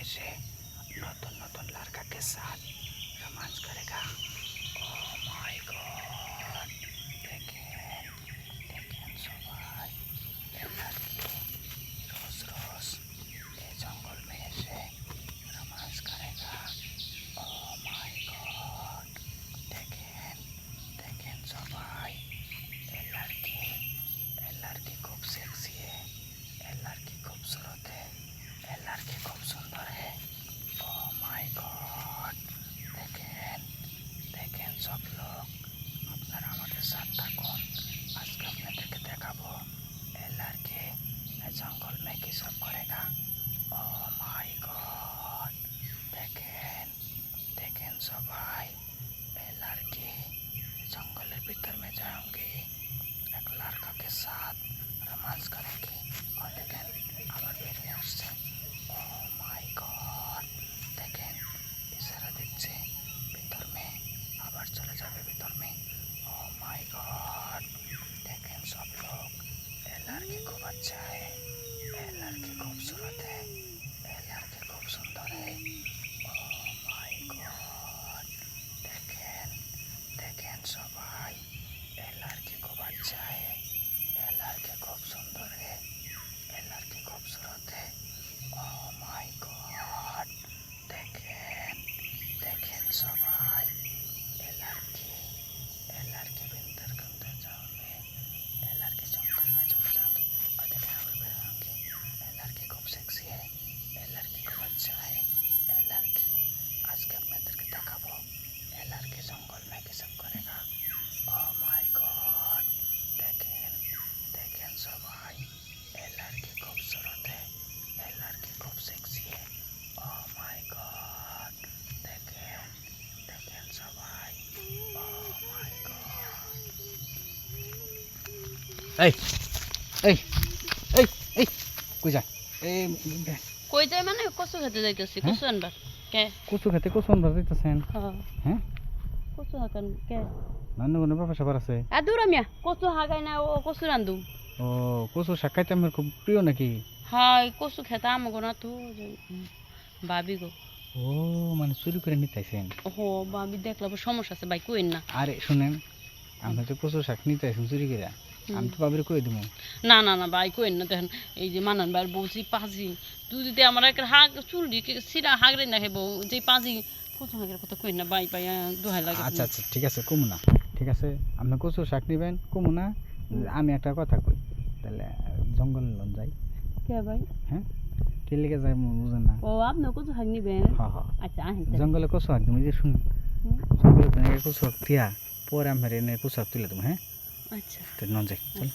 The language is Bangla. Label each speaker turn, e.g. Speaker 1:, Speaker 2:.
Speaker 1: में से नतून नतून लड़का के साथ रोमांस करेगा। ओह माय गॉड, देखें देखें सबाई, ये लड़की रोज रोज ये जंगल में से रोमांस करेगा। ओह माय गॉड, देखें देखें सबाई, ये लड़की खूब सेक्सी है, ये लड़की खूबसूरत है, ये लड़की खूब सुंदर है। ओह माय गॉड, देखें देखें सब लोग আপনারা আমাদের সাথ থাকুন। আজকে আপনাদেরকে দেখাবো ये लड़की ये जंगल में की सब करेगा। ओह माय गॉड, देखें देखें सबाई, ये लड़की जंगल भीतर में जाऊंगी, एक लड़का के साथ रोमांस करेगी और देखें आবার বেরিয়ে আসছে। ओह माय गॉड, देखें इशारा दिচ্ছে भीतर में, আবার चले जाবে भीतर में। ओह माय गॉड, देखें सब लोग, ये लड़की खूब अच्छा है, ये लड़की खूबसूरत है, ये लड़की खूब सुंदर है। ओह माय गॉड, देखें देखें सबाई, ये लड़की खूब अच्छा है, ये लड़की खूब सुंदर है, ये लड़की खूबसूरत है। ओह माय गॉड, देखें देखें सबाई, ये लड़की भीतर के अंदर जाऊंगी, ये लड़की जंगल में चले जाऊंगी और देखें आगे बढ़ाऊंगी। ये लड़की खूब सेक्सी है, ये लड़की खूब अच्छा है, ये लड़की आज के আপনাদেরকে দেখাবো ये लड़की जंगल में की सब करेगा। ओह माय गॉड, देखें देखें सबाई, ये लड़की खूबसूरत है, ये लड़की खूब सेक्सी है। ओह माय गॉड, देखें देखें सबाई, ओह माय गॉड। এই এই এই এই কই যায়? এই
Speaker 2: কই যাই মানে কচু খেতে যাইতেছি।
Speaker 1: হ্যাঁ?
Speaker 2: কচু আনবার কে?
Speaker 1: কচু খেতে কচু আনবার যাইতেছেন?
Speaker 2: হ্যাঁ
Speaker 1: হ্যাঁ,
Speaker 2: কচু হাকান কে?
Speaker 1: নান্নু কোনো ব্যাপার স্যাপার আছে?
Speaker 2: দূর মিয়া কচু হাগাই না ও কচু রান্ধু।
Speaker 1: ও কচু শাক খাইতে আমার খুব প্রিয় নাকি?
Speaker 2: হ্যাঁ কচু খেতে আমগো না তো ভাবি গো।
Speaker 1: ও মানে চুরি করে নিতে আইছেন?
Speaker 2: ও ভাবি দেখলাম সমস্যা আছে ভাই কইন না।
Speaker 1: আরে শুনেন, আপনি তো কচু শাক নিতে আইছেন চুরি করে, আমি তো ভাবিরে কই দিমু।
Speaker 2: না না না ভাই কইন না, দেখেন এই যে মানান ভাই বলছি পাজি তুই যদি আমার একটা হাগ চুল সিরা হাগরে না খাইব যে পাজি কচু হাগের কথা কইন না ভাই ভাই দোহাই লাগে।
Speaker 1: আচ্ছা আচ্ছা ঠিক আছে কমু না, ঠিক আছে আপনি কচু শাক নিবেন কমু না। আমি একটা কথা কই, তাহলে জঙ্গল লন যাই।
Speaker 2: কে ভাই?
Speaker 1: হ্যাঁ, কি লিগে যাই বুঝেন না?
Speaker 2: ও আপনি কচু হাগ নিবেন?
Speaker 1: হ্যাঁ হ্যাঁ,
Speaker 2: আচ্ছা আহেন
Speaker 1: জঙ্গলে কচু শাক তুমি যে শুনুন, জঙ্গলে কচু শাক দিয়া পরে আমি এনে কচু শাক তুলে দেবো। হ্যাঁ
Speaker 2: আচ্ছা
Speaker 1: তো নন যাই চল।